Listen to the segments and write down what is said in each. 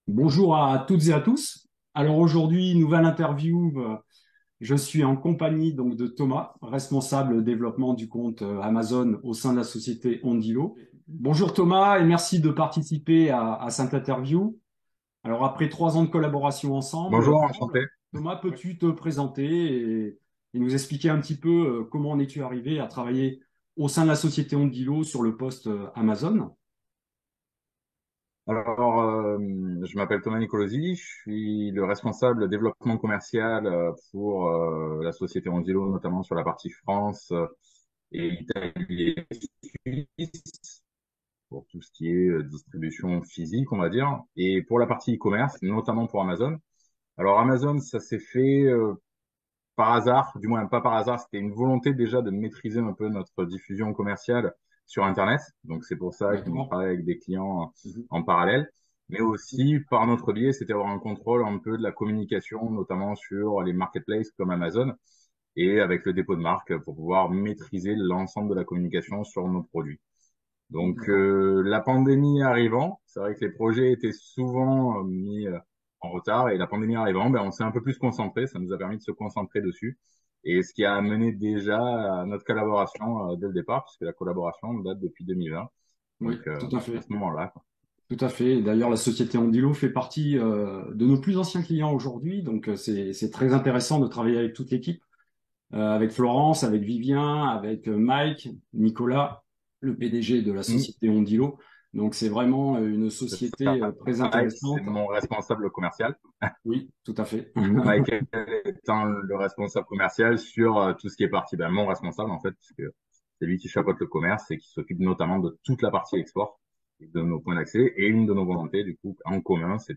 Bonjour à toutes et à tous. Alors aujourd'hui, nouvelle interview. Je suis en compagnie donc de Thomas, responsable développement du compte Amazon au sein de la société Ondilo. Bonjour Thomas et merci de participer à cette interview. Alors après 3 ans de collaboration ensemble, Bonjour, enchanté. Thomas, peux-tu te présenter et nous expliquer un petit peu comment en es-tu arrivé à travailler au sein de la société Ondilo sur le poste Amazon? Alors, je m'appelle Thomas Nicolosi, je suis le responsable développement commercial pour la société Ondilo, notamment sur la partie France et Italie et Suisse, pour tout ce qui est distribution physique, on va dire, et pour la partie e-commerce, notamment pour Amazon. Alors, Amazon, ça s'est fait par hasard, du moins pas par hasard, c'était une volonté déjà de maîtriser un peu notre diffusion commerciale sur Internet. Donc c'est pour ça qu'on D'accord. travaille avec des clients Mhm. en parallèle. Mais aussi par notre biais, c'était avoir un contrôle un peu de la communication, notamment sur les marketplaces comme Amazon et avec le dépôt de marque pour pouvoir maîtriser l'ensemble de la communication sur nos produits. Donc D'accord. la pandémie arrivant, c'est vrai que les projets étaient souvent mis en retard et la pandémie arrivant, ben, on s'est un peu plus concentré, ça nous a permis de se concentrer dessus et ce qui a amené déjà à notre collaboration dès le départ, puisque la collaboration date depuis 2020, Oui, donc tout à à fait. ce moment-là, quoi. Tout à fait. D'ailleurs, la société Andilo fait partie de nos plus anciens clients aujourd'hui, donc c'est très intéressant de travailler avec toute l'équipe, avec Florence, avec Vivien, avec Mike, Nicolas, le PDG de la Mm, société Ondilo. Donc c'est vraiment une c'est société ça. très Mike, c'est intéressante. mon responsable commercial. Oui, tout à fait. Michael étant le responsable commercial sur tout ce qui est parti, ben, mon responsable en fait, puisque c'est lui qui chapeaute le commerce et qui s'occupe notamment de toute la partie export et de nos points d'accès. Et une de nos volontés, du coup, en commun, c'est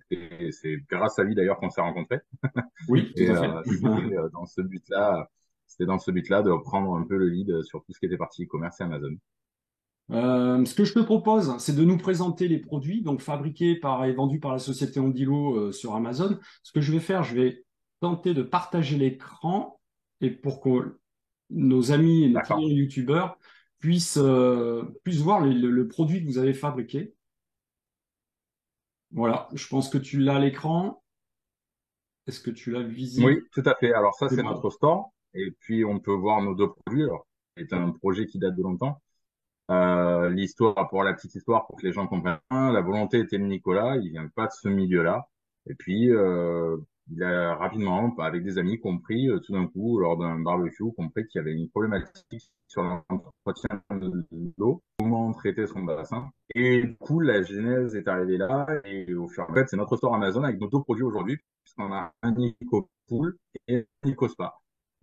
grâce à lui d'ailleurs qu'on s'est rencontrés. Oui, tout Et à fait. c'était dans ce but-là de prendre un peu le lead sur tout ce qui était partie e-commerce et Amazon. Ce que je te propose, c'est de nous présenter les produits, donc fabriqués par et vendus par la société Ondilo sur Amazon. Ce que je vais faire, je vais tenter de partager l'écran et pour que nos amis et nos D'accord. clients YouTubeurs puissent voir le produit que vous avez fabriqué. Voilà, je pense que tu l'as à l'écran. Est-ce que tu l'as visible? Oui, tout à fait. Alors ça, C'est c'est bon. notre store. Et puis, on peut voir nos deux produits. Alors, c'est un projet qui date de longtemps. L'histoire, pour la petite histoire, pour que les gens comprennent, la volonté était de Nicolas, il vient pas de ce milieu-là. Et puis, il a rapidement, avec des amis, compris, tout d'un coup, lors d'un barbecue, compris qu'il y avait une problématique sur l'entretien de l'eau, comment traiter son bassin. Et du coup, la genèse est arrivée là, et au fur et à mesure, c'est notre store Amazon avec nos deux produits aujourd'hui, puisqu'on a un EcoPool et un EcoSpa.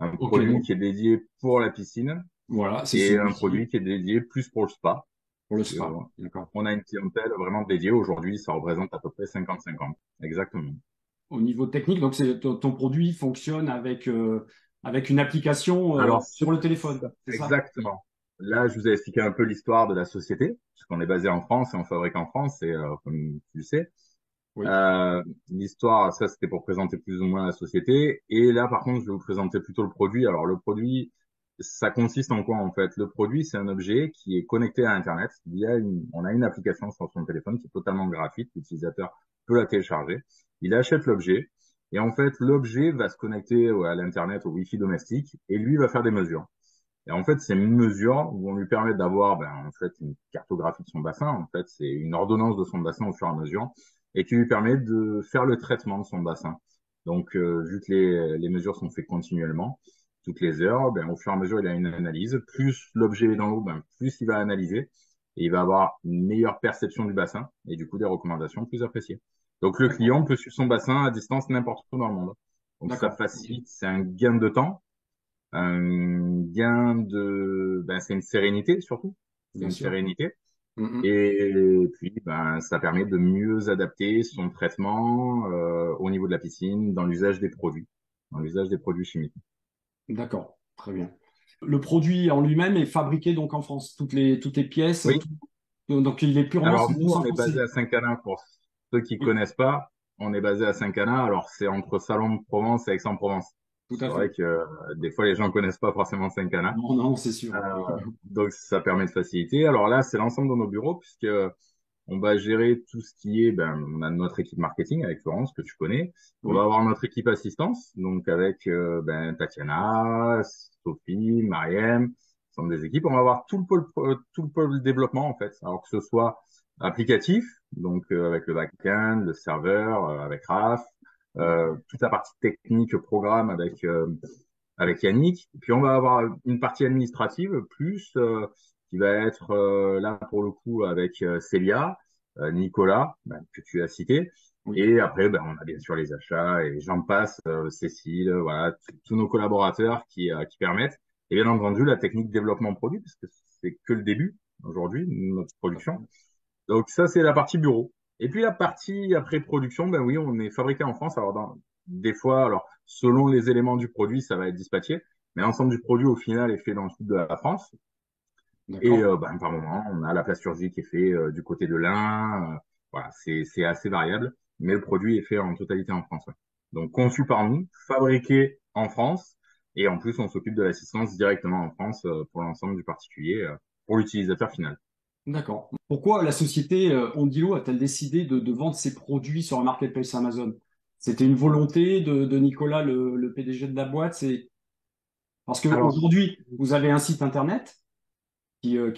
Un Ok, produit donc qui est dédié pour la piscine voilà, c'est et un celui-ci produit qui est dédié plus pour le spa. pour le Parce que, spa. D'accord. on a une clientèle vraiment dédiée. Aujourd'hui, ça représente à peu près 50-50. Exactement. Au niveau technique, donc ton produit fonctionne avec une application Alors, sur le téléphone, c'est ça? exactement. Là, je vous ai expliqué un peu l'histoire de la société, puisqu'on est basé en France et on fabrique en France, et comme tu le sais. Oui. L'histoire, ça, c'était pour présenter plus ou moins la société. Et là, par contre, je vais vous présenter plutôt le produit. Alors, le produit, ça consiste en quoi, en fait? Le produit, c'est un objet qui est connecté à Internet. On a une application sur son téléphone qui est totalement gratuite. L'utilisateur peut la télécharger. Il achète l'objet. Et en fait, l'objet va se connecter à l'Internet, au Wi-Fi domestique, et lui va faire des mesures. Et en fait, ces mesures vont lui permettre d'avoir, ben, en fait, une cartographie de son bassin. En fait, c'est une ordonnance de son bassin au fur et à mesure et qui lui permet de faire le traitement de son bassin. Donc, vu que les mesures sont faites continuellement, toutes les heures, ben, au fur et à mesure, il a une analyse. Plus l'objet est dans l'eau, ben, plus il va analyser et il va avoir une meilleure perception du bassin et du coup des recommandations plus appréciées. Donc, le D'accord. client peut suivre son bassin à distance n'importe où dans le monde. Donc, ça D'accord. Ok. facilite, c'est un gain de temps, un gain de, ben, c'est une sérénité surtout. C'est Bien une sûr. sérénité. Mhm. Et puis, ben, ça permet de mieux adapter son traitement au niveau de la piscine, dans l'usage des produits, dans l'usage des produits chimiques. D'accord. Très bien. Le produit en lui-même est fabriqué donc en France. Toutes les pièces, Oui. donc il est purement Alors nous, 100% on est français. basé à Saint-Quentin. Pour ceux qui Oui, connaissent pas, on est basé à Saint-Quentin. Alors c'est entre Salon de Provence et Aix-en-Provence. tout C'est à vrai fait. que des fois les gens connaissent pas forcément Saint-Quentin. Non, non, c'est sûr. Euh, donc ça permet de faciliter. Alors là, c'est l'ensemble de nos bureaux puisque On va gérer tout ce qui est, on a notre équipe marketing avec Florence que tu connais. On va Oui, avoir notre équipe assistance, donc avec Tatiana, Sophie, Mariem, ce sont des équipes. On va avoir tout le pôle développement en fait, alors que ce soit applicatif, donc avec le back-end, le serveur, avec Raph, d'accord. toute la partie technique, programme avec Yannick. Et puis on va avoir une partie administrative plus qui va être là pour le coup avec Célia, Nicolas, que tu as cité. Oui, Et après, on a bien sûr les achats et j'en passe, Cécile, voilà, tous nos collaborateurs qui permettent. Et bien entendu, la technique développement produit, parce que c'est que le début aujourd'hui, notre tout à production. fait. Donc ça, c'est la partie bureau. Et puis la partie après production, ben oui, on est fabriqué en France. Alors des fois, alors selon les éléments du produit, ça va être dispatché, mais l'ensemble du produit au final est fait dans le sud de la France. Et D'accord. par moment, on a la plasturgie qui est fait du côté de l'Ain. Voilà, c'est assez variable, mais le produit est fait en totalité en France. Ouais. Donc conçu par nous, fabriqué en France, et en plus on s'occupe de l'assistance directement en France pour l'ensemble du particulier, pour l'utilisateur final. D'accord. Pourquoi la société Ondilo a-t-elle décidé de vendre ses produits sur le marketplace Amazon? C'était une volonté de Nicolas, le PDG de la boîte. C'est parce Alors, qu'aujourd'hui, vous avez un site internet mhm,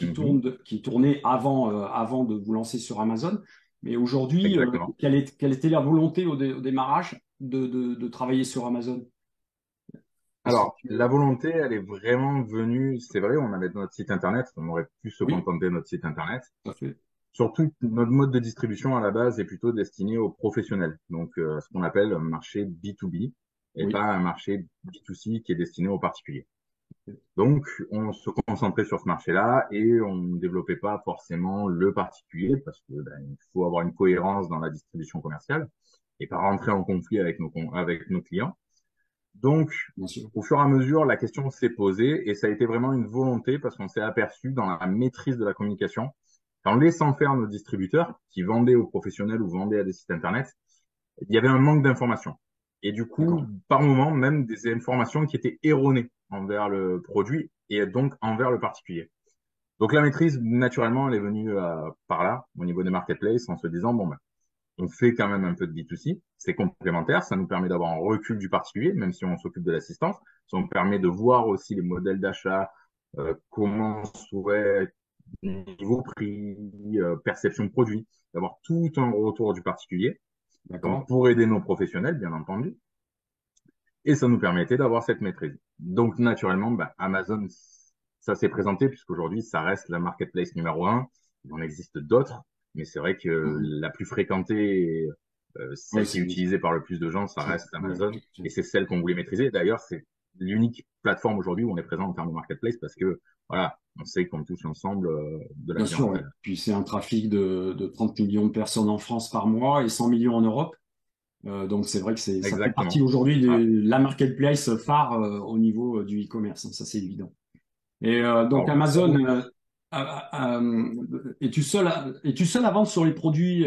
qui tournait avant de vous lancer sur Amazon. Mais aujourd'hui, exactement. quelle était la volonté au démarrage de travailler sur Amazon? Est-ce que Alors, la volonté, elle est vraiment venue, c'est vrai, on avait notre site internet, on aurait pu se Oui, contenter de notre site internet. tout à fait. Surtout, notre mode de distribution à la base est plutôt destiné aux professionnels, donc ce qu'on appelle un marché B2B et Oui, pas un marché B2C qui est destiné aux particuliers. Donc, on se concentrait sur ce marché-là et on ne développait pas forcément le particulier parce que il faut avoir une cohérence dans la distribution commerciale et pas rentrer en conflit avec nos clients. Donc, bien sûr. au fur et à mesure, la question s'est posée et ça a été vraiment une volonté parce qu'on s'est aperçu dans la maîtrise de la communication, qu'en laissant faire nos distributeurs qui vendaient aux professionnels ou vendaient à des sites internet, il y avait un manque d'informations. Et du coup, D'accord. par moment, même des informations qui étaient erronées envers le produit et donc envers le particulier. Donc la maîtrise, naturellement, elle est venue par là, au niveau des marketplaces, en se disant, on fait quand même un peu de B2C, c'est complémentaire, ça nous permet d'avoir un recul du particulier, même si on s'occupe de l'assistance, ça nous permet de voir aussi les modèles d'achat, comment pourrait niveau prix, perception de produit, d'avoir tout un retour du particulier, donc D'accord. pour aider nos professionnels, bien entendu, et ça nous permettait d'avoir cette maîtrise. Donc naturellement, Amazon, ça s'est présenté, puisqu'aujourd'hui, ça reste la marketplace numéro un, il en existe d'autres, mais c'est vrai que Mhm. la plus fréquentée, Oui, celle qui est utilisée par le plus de gens, ça reste oui, Amazon, et c'est celle qu'on voulait maîtriser. D'ailleurs, c'est l'unique plateforme aujourd'hui où on est présent en termes de marketplace, parce que voilà, on sait qu'on touche l'ensemble de la bien sûr, oui. clientèle. Puis c'est un trafic de 30 millions de personnes en France par mois et 100 millions en Europe. Donc c'est vrai que ça fait partie Exactement. aujourd'hui Ah, de la marketplace phare au niveau du e-commerce, hein, ça c'est évident. Et donc alors, Amazon, es-tu seul à vendre sur les produits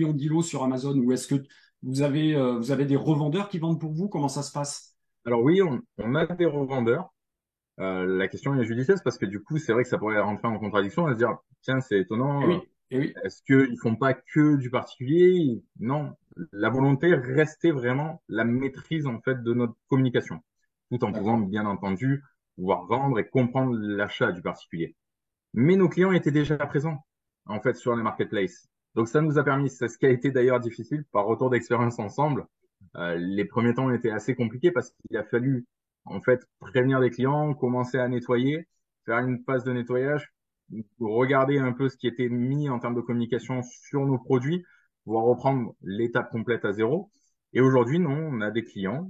Ondilo sur Amazon ou est-ce que vous avez des revendeurs qui vendent pour vous? Comment ça se passe? alors oui, on a des revendeurs. La question est judicieuse parce que du coup, c'est vrai que ça pourrait rentrer en contradiction et se dire, tiens, c'est Eh étonnant, oui, eh oui, est-ce qu'ils font pas que du particulier? Non, la volonté restait vraiment la maîtrise en fait de notre communication, tout en pouvant d'accord, bien entendu pouvoir vendre et comprendre l'achat du particulier. Mais nos clients étaient déjà présents en fait sur les marketplaces. Donc ça nous a permis, c'est ce qui a été d'ailleurs difficile par retour d'expérience ensemble. Les premiers temps ont été assez compliqués parce qu'il a fallu en fait prévenir les clients, commencer à nettoyer, faire une phase de nettoyage, regarder un peu ce qui était mis en termes de communication sur nos produits, pouvoir reprendre l'étape complète à zéro. Et aujourd'hui, non, on a des clients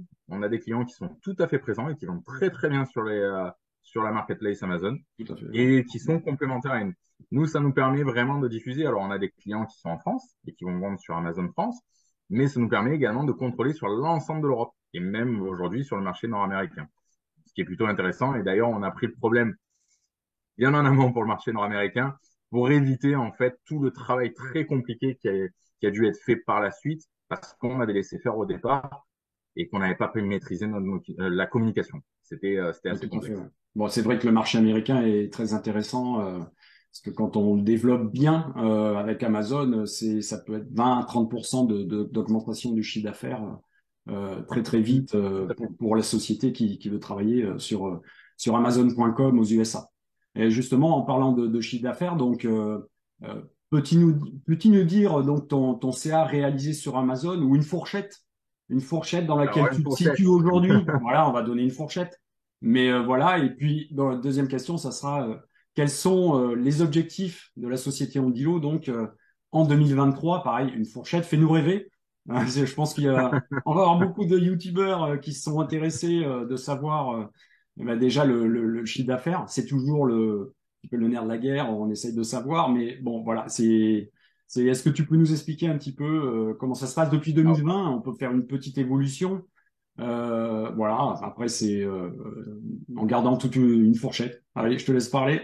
qui sont tout à fait présents et qui vont très très bien sur la marketplace Amazon tout à fait, oui. et qui sont complémentaires à nous. Nous, ça nous permet vraiment de diffuser. Alors, on a des clients qui sont en France et qui vont vendre sur Amazon France, mais ça nous permet également de contrôler sur l'ensemble de l'Europe et même aujourd'hui sur le marché nord-américain, ce qui est plutôt intéressant. Et d'ailleurs, on a pris le problème bien en amont pour le marché nord-américain pour éviter en fait tout le travail très compliqué qui a dû être fait par la suite parce qu'on avait laissé faire au départ et qu'on n'avait pas pu maîtriser la communication. C'était Oui, assez tout à fait, complexe. ouais. Bon, c'est vrai que le marché américain est très intéressant. Parce que quand on le développe bien avec Amazon, ça peut être 20 à 30% d'augmentation du chiffre d'affaires très très Mm. vite Tout à fait. pour la société qui veut travailler sur Amazon.com aux USA. Et justement, en parlant de chiffre d'affaires, donc euh, peux-tu nous dire donc ton CA réalisé sur Amazon ou une fourchette dans Alors, laquelle une tu te fourchette. situes aujourd'hui? Voilà, on va donner une fourchette. Mais voilà, et puis dans la deuxième question, ça sera quels sont les objectifs de la société Ondilo donc en 2023? Pareil, une fourchette, fais-nous rêver. Je pense on va avoir beaucoup de youtubeurs qui se sont intéressés de savoir eh ben déjà le chiffre d'affaires. C'est toujours un peu le nerf de la guerre, on essaye de savoir, mais bon, voilà, est-ce que tu peux nous expliquer un petit peu comment ça se passe depuis Alors, 2020? On peut faire une petite évolution. Voilà, après c'est en gardant toute une fourchette. Allez, je te laisse parler.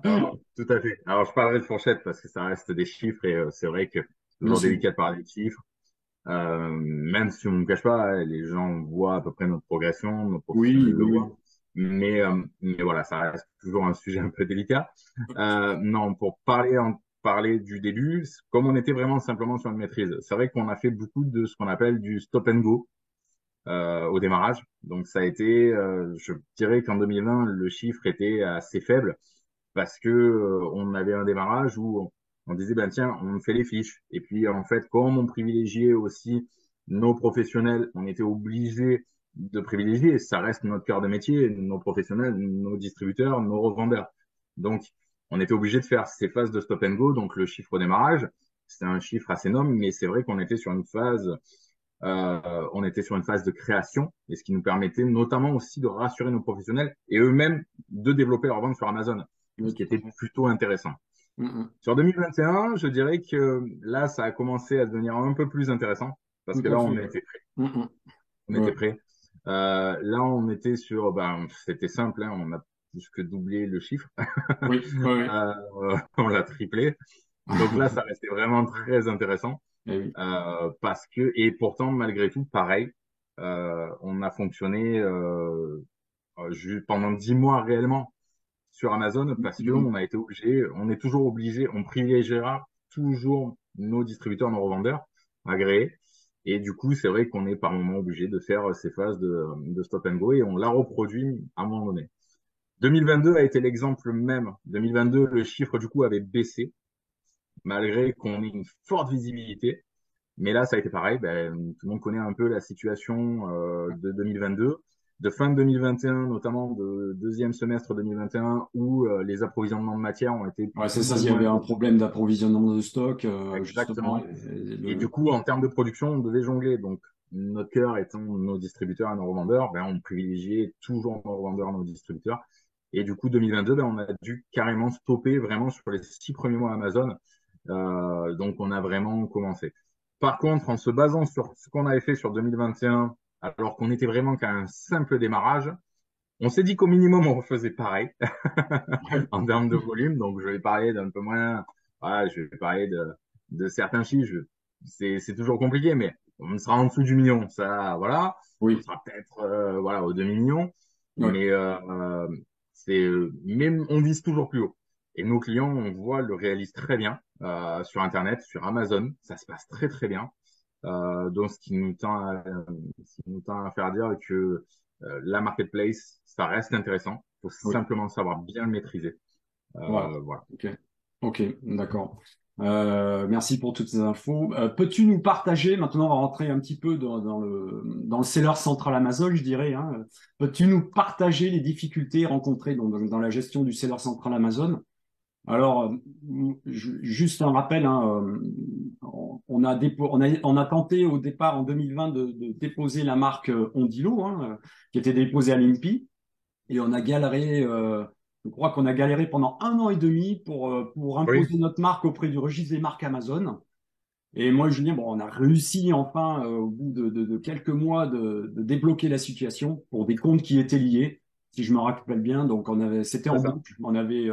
alors, tout à fait. Alors, je parlerai de fourchette parce que ça reste des chiffres et c'est vrai que c'est Bien toujours sûr. délicat de parler de chiffres. Même si on ne cache pas, hein, les gens voient à peu près notre progression, nos Oui, professionnels le oui, oui. voient. Mais voilà, ça reste toujours un sujet un peu délicat. Non, pour parler du début, comme on était vraiment simplement sur une maîtrise, c'est vrai qu'on a fait beaucoup de ce qu'on appelle du stop and go au démarrage. Donc ça a été, je dirais qu'en 2020, le chiffre était assez faible parce que on avait un démarrage où on disait ben tiens, on fait les fiches. Et puis en fait, comme on privilégiait aussi nos professionnels, on était obligé de privilégier, ça reste notre cœur de métier, nos professionnels, nos distributeurs, nos revendeurs. Donc on était obligé de faire ces phases de stop and go, donc le chiffre au démarrage, c'est un chiffre assez énorme, mais c'est vrai qu'on était sur une phase de création, et ce qui nous permettait notamment aussi de rassurer nos professionnels et eux-mêmes de développer leur vente sur Amazon, Oui, ce qui tout à était fait. plutôt intéressant. Mm, Sur 2021, je dirais que là, ça a commencé à devenir un peu plus intéressant parce tout que à là, fait. Ouais. Mm, mm. on était Ouais. prêt. Là, on était sur, ben, c'était simple, hein, on a plus que doublé le chiffre, Oui, oui, oui. on l'a triplé. Donc là, ça restait vraiment très intéressant. Eh oui. Parce que, et pourtant, malgré tout, pareil, on a fonctionné pendant 10 mois réellement sur Amazon Mm, parce que mm. on a été obligé, on est toujours obligé, on privilégiera toujours nos distributeurs, nos revendeurs agréés. Et du coup, c'est vrai qu'on est par moment obligé de faire ces phases de stop and go et on l'a reproduit à un moment donné. 2022 a été l'exemple même. 2022, le chiffre du coup avait baissé malgré qu'on ait une forte visibilité. Mais là, ça a été pareil. Ben, tout le monde connaît un peu la situation de 2022, de fin de 2021, notamment de deuxième semestre 2021, où les approvisionnements de matière ont été Ouais, c'est plus ça, ou il y avait moins un problème d'approvisionnement de stock, justement. exactement. Et du coup, en termes de production, on devait jongler. Donc, notre cœur étant nos distributeurs et nos revendeurs, ben, on privilégiait toujours nos revendeurs et nos distributeurs. Et du coup, 2022, ben, on a dû carrément stopper vraiment sur les 6 premiers mois Amazon. Donc, on a vraiment commencé. Par contre, en se basant sur ce qu'on avait fait sur 2021, alors qu'on était vraiment qu'à un simple démarrage, on s'est dit qu'au minimum, on refaisait pareil en termes de volume. Donc, je vais parler d'un peu moins, voilà, je vais parler de certains chiffres. C'est toujours compliqué, mais on sera en dessous du million. Ça, voilà. On Oui, sera peut-être, voilà, au demi-million. ouais, Mais, mais on vise toujours plus haut. Et nos clients, on voit, le réalisent très bien, sur Internet, sur Amazon. Ça se passe très, très bien. Donc, ce qui nous tend à faire dire que la marketplace, ça reste intéressant. Il faut oui, simplement savoir bien le maîtriser. voilà. Voilà. Ok, ok, d'accord. Merci pour toutes ces infos. Peux-tu nous partager, maintenant on va rentrer un petit peu dans le seller central Amazon, je dirais, hein. Peux-tu nous partager les difficultés rencontrées dans la gestion du seller central Amazon? Alors, juste un rappel, hein, on a tenté au départ en 2020 de déposer la marque Ondilo, hein, qui était déposée à l'INPI, et on a galéré, je crois qu'on a galéré pendant 1 an et demi pour Oui, imposer notre marque auprès du registre des marques Amazon. Et moi, Julien, bon, on a réussi enfin, au bout de quelques mois, de débloquer la situation pour des comptes qui étaient liés, si je me rappelle bien. Donc, c'était c'est en ça. boucle. On avait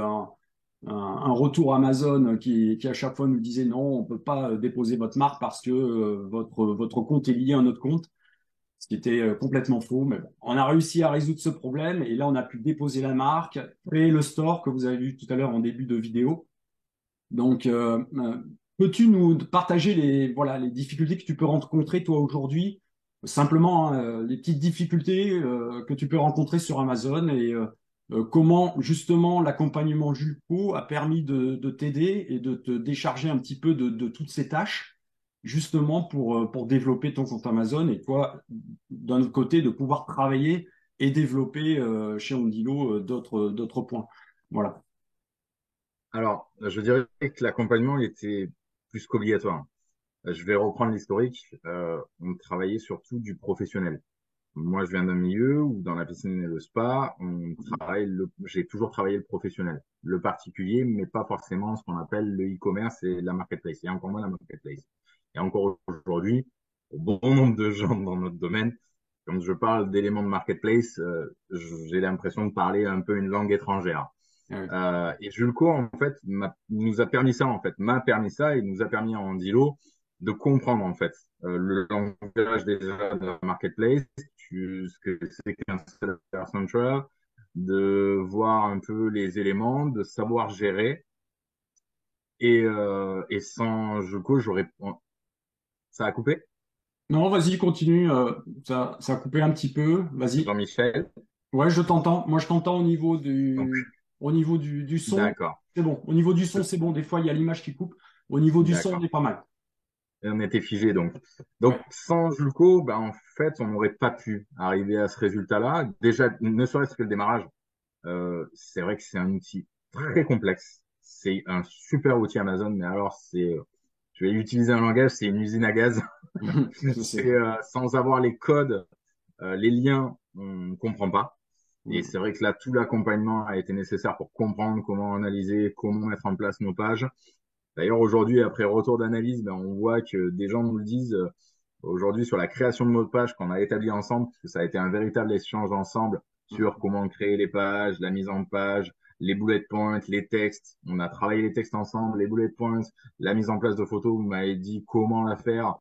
un retour Amazon qui à chaque fois nous disait non, on peut pas déposer votre marque parce que votre compte est lié à notre compte. Ce qui était complètement faux. Mais bon, on a réussi à résoudre ce problème et là, on a pu déposer la marque, créer le store que vous avez vu tout à l'heure en début de vidéo. Donc, peux-tu nous partager les difficultés que tu peux rencontrer toi aujourd'hui, simplement hein, les petites difficultés que tu peux rencontrer sur Amazon et comment justement l'accompagnement Julco a permis de t'aider et de te décharger un petit peu de toutes ces tâches, justement pour développer ton compte Amazon et toi, d'un autre côté, de pouvoir travailler et développer chez Ondilo d'autres points. Voilà. Alors, je dirais que l'accompagnement il était plus qu'obligatoire. Je vais reprendre l'historique. On travaillait surtout du professionnel. Moi, je viens d'un milieu où dans la piscine et le spa, j'ai toujours travaillé le professionnel, le particulier, mais pas forcément ce qu'on appelle le e-commerce et la marketplace, et encore moins la marketplace. Et encore aujourd'hui, bon nombre de gens dans notre domaine, quand je parle d'éléments de marketplace, j'ai l'impression de parler un peu une langue étrangère. Ouais. Et Julco, en fait, nous a permis ça, en fait, m'a permis ça et nous a permis en Dilo de comprendre, en fait, le langage déjà de la marketplace, ce que c'est qu'un seller central, de voir un peu les éléments, de savoir gérer. Et sans Julco, ça a coupé, Non, vas-y, continue. Ça a coupé un petit peu. Vas-y. Jean-Michel. Ouais, je t'entends. Moi, je t'entends Donc, au niveau du son. d'accord. C'est bon. Au niveau du son, c'est bon. Des fois, il y a l'image qui coupe. Au niveau du son, on D'accord. est pas mal. Et on était figé donc. Ouais. Donc sans Julco, ben, en fait, on n'aurait pas pu arriver à ce résultat-là. Déjà, ne serait-ce que le démarrage, c'est vrai que c'est un outil très complexe. C'est un super outil Amazon, mais alors je vais utiliser un langage, c'est une usine à gaz. Je C'est sais. sans avoir les codes, les liens, on ne comprend pas. Et Mm. c'est vrai que là, tout l'accompagnement a été nécessaire pour comprendre comment analyser, comment mettre en place nos pages. D'ailleurs, aujourd'hui, après retour d'analyse, ben, on voit que des gens nous le disent aujourd'hui sur la création de mots de page qu'on a établi ensemble, parce que ça a été un véritable échange ensemble sur comment créer les pages, la mise en page, les bullet points, les textes. On a travaillé les textes ensemble, les bullet points, la mise en place de photos. Vous m'avez dit comment la faire,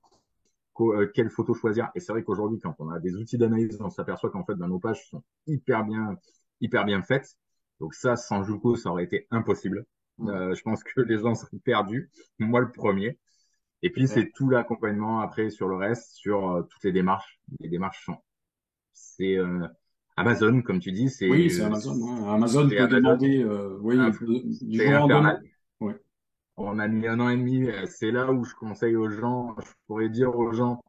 quelle photo choisir. Et c'est vrai qu'aujourd'hui, quand on a des outils d'analyse, on s'aperçoit qu'en fait, ben, nos pages sont hyper bien faites. Donc ça, sans Juco, ça aurait été impossible. Mm. Je pense que les gens seraient perdus, moi le premier. Et puis Ouais. c'est tout l'accompagnement après sur le reste, sur toutes les démarches. Les démarches sont, c'est Amazon, comme tu dis, Oui, c'est Amazon, hein. Amazon c'est peut Amazon, demander, oui, euh, du c'est jour au lendemain. infernal. Ouais. On a mis un an et demi. C'est là où je conseille aux gens, je pourrais dire aux gens,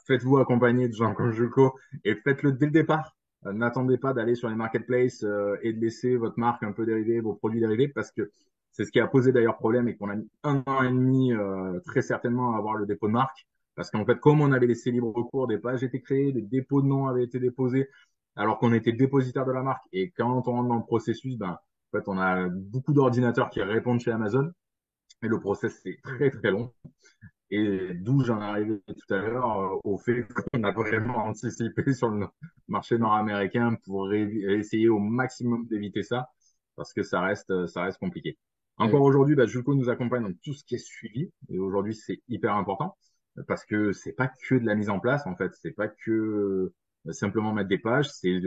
faites-vous accompagner de gens comme Juco et faites-le dès le départ. N'attendez pas d'aller sur les marketplaces et de laisser votre marque un peu dériver, vos produits dérivés, parce que c'est ce qui a posé d'ailleurs problème et qu'on a mis un an et demi très certainement à avoir le dépôt de marque. Parce qu'en fait, comme on avait laissé libre cours, des pages étaient créées, des dépôts de noms avaient été déposés, alors qu'on était dépositaire de la marque. Et quand on rentre dans le processus, ben, en fait, on a beaucoup d'ordinateurs qui répondent chez Amazon et le process, c'est très très long. Et d'où j'en arrivais tout à l'heure au fait qu'on a vraiment anticipé sur le marché nord-américain pour essayer au maximum d'éviter ça, parce que ça reste compliqué. Encore Ouais. aujourd'hui, bah, Julco nous accompagne dans tout ce qui est suivi, et aujourd'hui c'est hyper important, parce que c'est pas que de la mise en place, en fait, c'est pas que simplement mettre des pages, c'est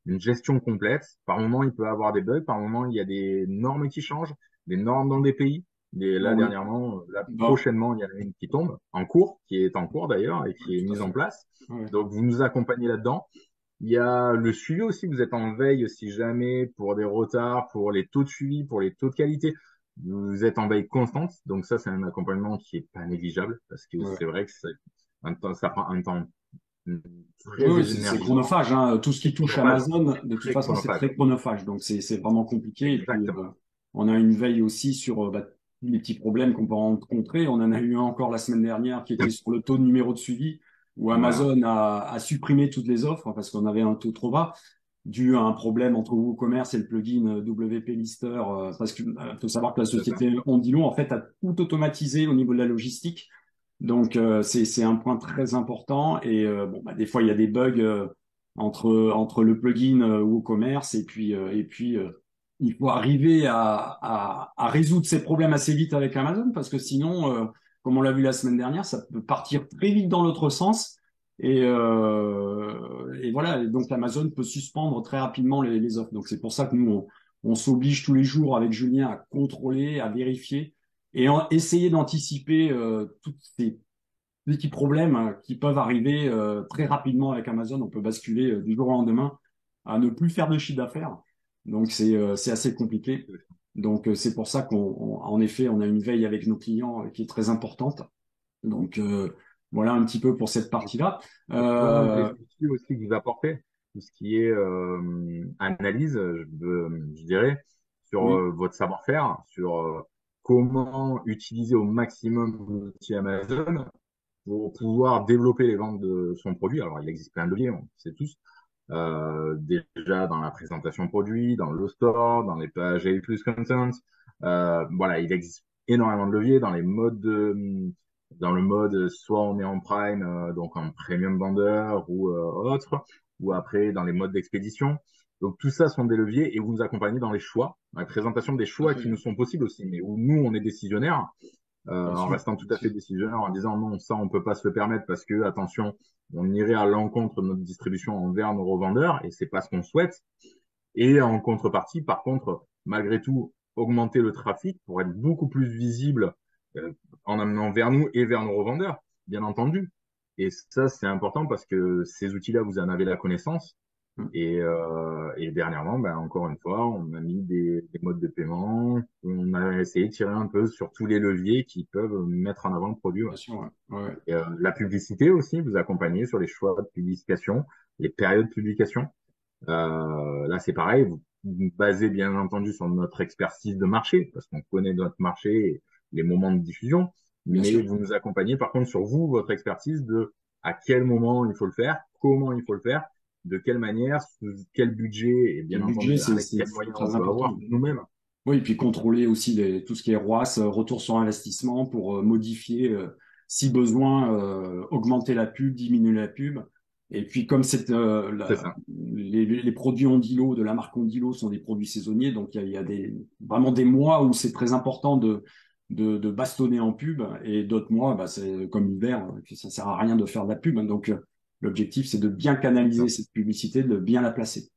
une gestion complète. Par moment, il peut y avoir des bugs, par moment, il y a des normes qui changent, des normes dans des pays. Ah Là, oui. dernièrement, là, Bon, prochainement, il y en a une qui tombe en cours, qui est en cours d'ailleurs et qui est tout à mise en fait. place. Ouais. Donc, vous nous accompagnez là-dedans. Il y a le suivi aussi. Vous êtes en veille si jamais pour des retards, pour les taux de suivi, pour les taux de qualité. Vous êtes en veille constante. Donc, ça, c'est un accompagnement qui est pas négligeable parce que Ouais. c'est vrai que ça prend un temps Oui, très oui, c'est énergisant chronophage, hein. Tout ce et qui touche chronophage. Amazon, C'est de toute très façon, c'est chronophage. très chronophage. Donc, c'est vraiment compliqué. Et puis, Exactement. on a une veille aussi sur tous les petits problèmes qu'on peut rencontrer. On en a eu un encore la semaine dernière qui était sur le taux de numéro de suivi, où Voilà. Amazon a supprimé toutes les offres parce qu'on avait un taux trop bas, dû à un problème entre WooCommerce et le plugin WP Lister. Parce qu'il faut savoir que la C'est ça. société Ondilo, en fait, a tout automatisé au niveau de la logistique. Donc c'est un point très important et bon bah, des fois il y a des bugs entre le plugin WooCommerce et puis il faut arriver à résoudre ces problèmes assez vite avec Amazon parce que sinon comme on l'a vu la semaine dernière ça peut partir très vite dans l'autre sens Et voilà, et donc Amazon peut suspendre très rapidement les offres. Donc c'est pour ça que nous, on s'oblige tous les jours avec Julien à contrôler, à vérifier et essayer d'anticiper tous ces petits problèmes qui peuvent arriver très rapidement avec Amazon. On peut basculer du jour au lendemain à ne plus faire de chiffre d'affaires. Donc c'est assez compliqué. Donc c'est pour ça qu'en effet, on a une veille avec nos clients qui est très importante. Donc voilà un petit peu pour cette partie-là. Dans les Euh, outils aussi que vous apportez, tout ce qui est analyse, je dirais, sur oui, votre savoir-faire, sur comment utiliser au maximum l'outil Amazon pour pouvoir développer les ventes de son produit. Alors, il existe plein de leviers, on le sait tous. Déjà dans la présentation produit, dans le store, dans les pages A+ content. Voilà, il existe énormément de leviers dans les modes dans le mode soit on est en prime, donc en premium vendeur ou autre, ou après dans les modes d'expédition. Donc tout ça sont des leviers et vous nous accompagnez dans les choix, dans la présentation des tout à choix qui fait, nous sont possibles aussi, mais où nous on est décisionnaires bien en sûr. restant tout à fait décisionnaire, en disant non, ça on peut pas se le permettre parce que attention, on irait à l'encontre de notre distribution envers nos revendeurs et c'est pas ce qu'on souhaite. Et en contrepartie, par contre, malgré tout, augmenter le trafic pour être beaucoup plus visible euh, en amenant vers nous et vers nos revendeurs, bien entendu. Et ça, c'est important parce que ces outils-là, vous en avez la connaissance. Et dernièrement, ben, encore une fois, on a mis des modes de paiement. On a essayé de tirer un peu sur tous les leviers qui peuvent mettre en avant le produit. Ouais. Bien sûr, ouais. Ouais, ouais. Et, la publicité aussi, vous accompagnez sur les choix de publication, les périodes de publication. Là, c'est pareil. Vous basez bien entendu sur notre expertise de marché, parce qu'on connaît notre marché et les moments de diffusion. Bien Mais sûr. vous nous accompagnez par contre sur vous, votre expertise de à quel moment il faut le faire, comment il faut le faire, de quelle manière, sous quel budget et Et bien le budget, entendu c'est avec c'est quels moyens on très peut avoir important. nous-mêmes. Oui, et puis contrôler aussi tout ce qui est ROAS, retour sur investissement, pour modifier, si besoin, augmenter la pub, diminuer la pub. Et puis comme C'est ça. les produits Ondilo de la marque Ondilo sont des produits saisonniers, donc il y a vraiment des mois où c'est très important de bastonner en pub, et d'autres mois, bah, c'est comme l'hiver, que ça sert à rien de faire de la pub. Donc l'objectif, c'est de bien canaliser cette publicité, de bien la placer.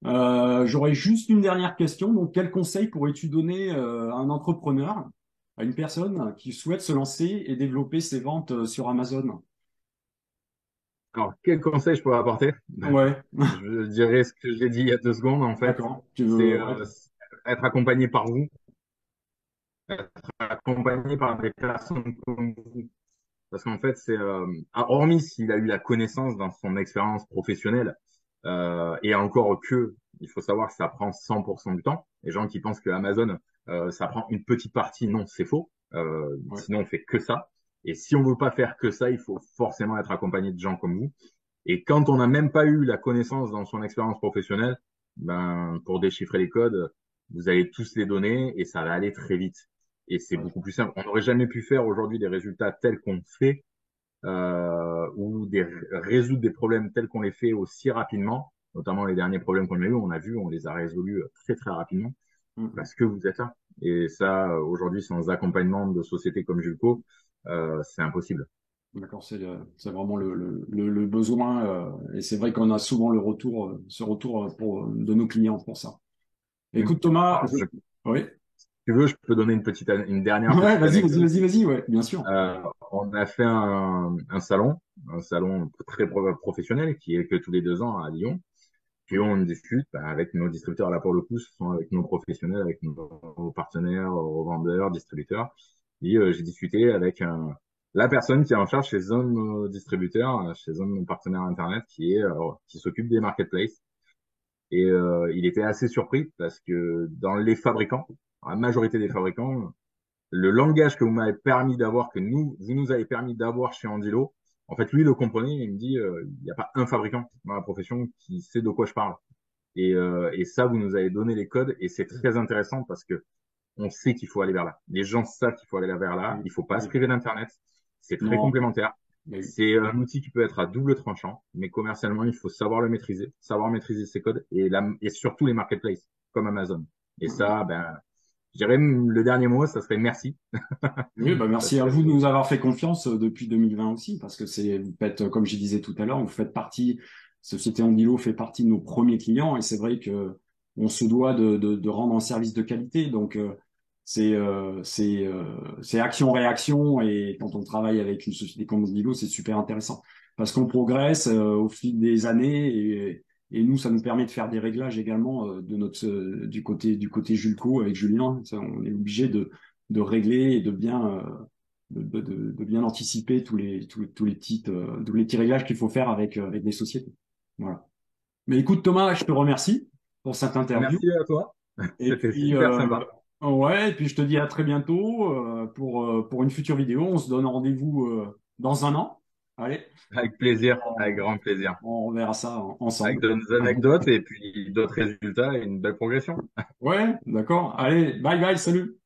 J'aurais juste une dernière question. Donc, quel conseil pourrais-tu donner à un entrepreneur, à une personne qui souhaite se lancer et développer ses ventes sur Amazon? Alors, quel conseil je pourrais apporter? Ouais, Je dirais ce que j'ai dit il y a 2 secondes en fait. d'accord. Tu veux, C'est ouais, être accompagné par vous, être accompagné par des personnes comme vous. Parce qu'en fait, hormis s'il a eu la connaissance dans son expérience professionnelle, et encore que, il faut savoir que ça prend 100% du temps. Les gens qui pensent que Amazon, ça prend une petite partie, non, c'est faux. ouais, Sinon, on fait que ça. Et si on veut pas faire que ça, il faut forcément être accompagné de gens comme vous. Et quand on n'a même pas eu la connaissance dans son expérience professionnelle, ben, pour déchiffrer les codes, vous allez tous les donner et ça va aller très vite. Et c'est ouais, beaucoup plus simple. On n'aurait jamais pu faire aujourd'hui des résultats tels qu'on fait ou résoudre des problèmes tels qu'on les fait aussi rapidement, notamment les derniers problèmes qu'on a eu, on a vu, on les a résolus très très rapidement mhm. parce que vous êtes là. Et ça, aujourd'hui, sans accompagnement de sociétés comme Julco, c'est impossible. D'accord, c'est vraiment le besoin. Et c'est vrai qu'on a souvent ce retour de nos clients pour ça. Mm. Écoute, Thomas, Alors, oui. si tu veux, je peux donner une dernière Ouais, petite vas-y, vas-y, anecdote. vas-y, vas-y, ouais, bien sûr. On a fait un salon très professionnel qui est que tous les 2 ans à Lyon. Puis Oui, on discute bah, avec nos distributeurs. Là, pour le coup, ce sont avec nos professionnels, avec nos partenaires, revendeurs, distributeurs. Et j'ai discuté avec la personne qui est en charge chez un de nos distributeurs, chez un de nos partenaires Internet, qui s'occupe des marketplaces. Et il était assez surpris parce que dans les fabricants, la majorité des fabricants, le langage que vous m'avez permis d'avoir, que vous nous avez permis d'avoir chez Andilo, en fait, lui, il le comprenait. Il me dit, il n'y a pas un fabricant dans la profession qui sait de quoi je parle. Et ça, vous nous avez donné les codes et c'est très intéressant parce que on sait qu'il faut aller vers là. Les gens savent qu'il faut aller vers là. oui, Il faut pas se oui. priver d'Internet. C'est très Non, complémentaire. mais C'est un outil qui peut être à double tranchant, mais commercialement, il faut savoir le maîtriser, savoir maîtriser ses codes et surtout les marketplaces comme Amazon. Et oui. ça, ben, je dirais le dernier mot, ça serait merci. Oui, bah Parce merci à que vous de nous avoir fait confiance depuis 2020 aussi, parce que vous faites, comme je disais tout à l'heure, vous faites partie, Société Andilo fait partie de nos premiers clients, et c'est vrai que on se doit de rendre un service de qualité. Donc, c'est action-réaction, et quand on travaille avec une société comme Andilo, c'est super intéressant, parce qu'on progresse au fil des années, et nous, ça nous permet de faire des réglages également du côté Julco avec Julien. Ça, on est obligé de régler et de bien anticiper tous les petits réglages qu'il faut faire avec des sociétés. Voilà. Mais écoute, Thomas, je te remercie pour cette interview. merci à toi. Et C'était puis, super sympa. ouais, et puis je te dis à très bientôt pour une future vidéo. On se donne rendez-vous dans un an. Allez, Avec et puis plaisir, avec grand plaisir. on verra ça Avec ensemble. d'autres anecdotes et puis d'autres résultats et une belle progression. Ouais, d'accord. Allez, bye bye, salut.